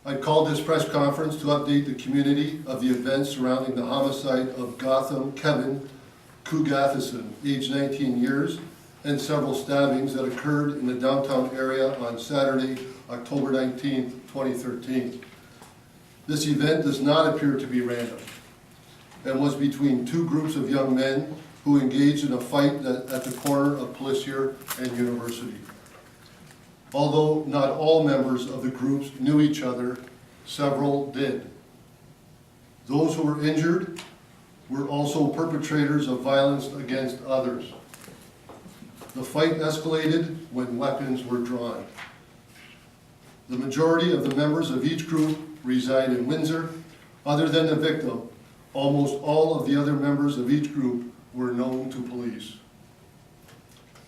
I called this press conference to update the community of the events surrounding the homicide of Gotham Kevin Kugathison, aged 19 years, and several stabbings that occurred in the downtown area on Saturday, October 19, 2013. This event does not appear to be random and was between two groups of young men who engaged in a fight at the corner of Police and University. Although not all members of the groups knew each other, several did. Those who were injured were also perpetrators of violence against others. The fight escalated when weapons were drawn. The majority of the members of each group reside in Windsor. Other than the victim, almost all of the other members of each group were known to police.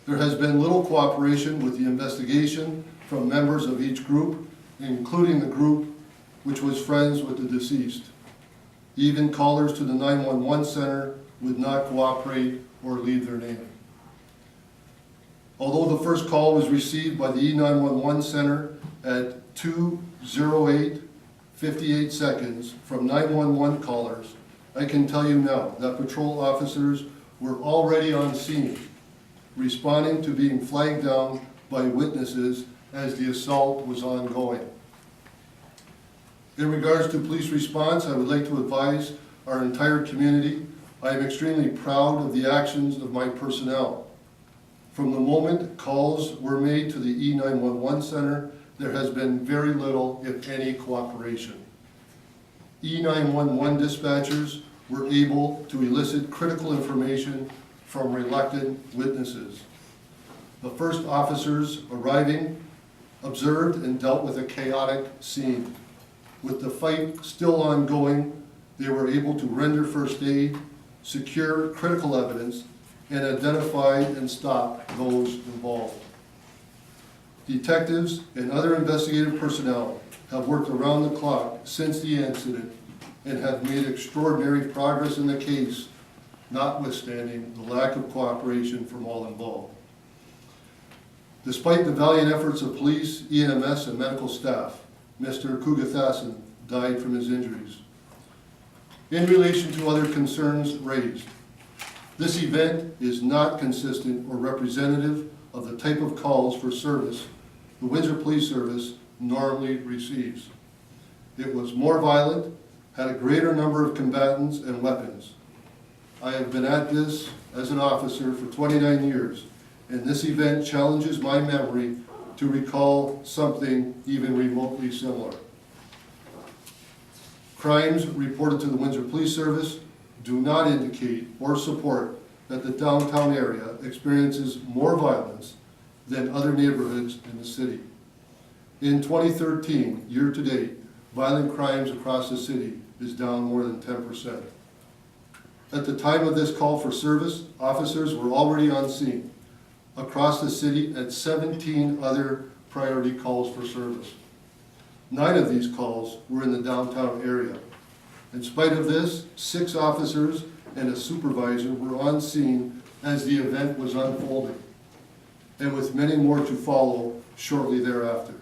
There has been little cooperation with the investigation from members of each group, including the group which was friends with the deceased. Even callers to the 911 center would not cooperate or leave their name. Although the first call was received by the E911 center at 2:08:58 seconds from 911 callers, I can tell you now that patrol officers were already on scene, responding to being flagged down by witnesses as the assault was ongoing. In regards to police response, I would like to advise our entire community I am extremely proud of the actions of my personnel. From the moment calls were made to the E911 center, there has been very little, if any, cooperation. E911 dispatchers were able to elicit critical information from reluctant witnesses. The first officers arriving observed and dealt with a chaotic scene. With the fight still ongoing, they were able to render first aid, secure critical evidence, and identify and stop those involved. Detectives and other investigative personnel have worked around the clock since the incident and have made extraordinary progress in the case, notwithstanding the lack of cooperation from all involved. Despite the valiant efforts of police, EMS, and medical staff, Mr. Kugathasan died from his injuries. In relation to other concerns raised, this event is not consistent or representative of the type of calls for service the Windsor Police Service normally receives. It was more violent, had a greater number of combatants and weapons. I have been at this as an officer for 29 years, and this event challenges my memory to recall something even remotely similar. Crimes reported to the Windsor Police Service do not indicate or support that the downtown area experiences more violence than other neighborhoods in the city. In 2013, year to date, violent crimes across the city is down more than 10%. At the time of this call for service, officers were already on scene across the city at 17 other priority calls for service. 9 of these calls were in the downtown area. In spite of this, 6 officers and a supervisor were on scene as the event was unfolding, and with many more to follow shortly thereafter.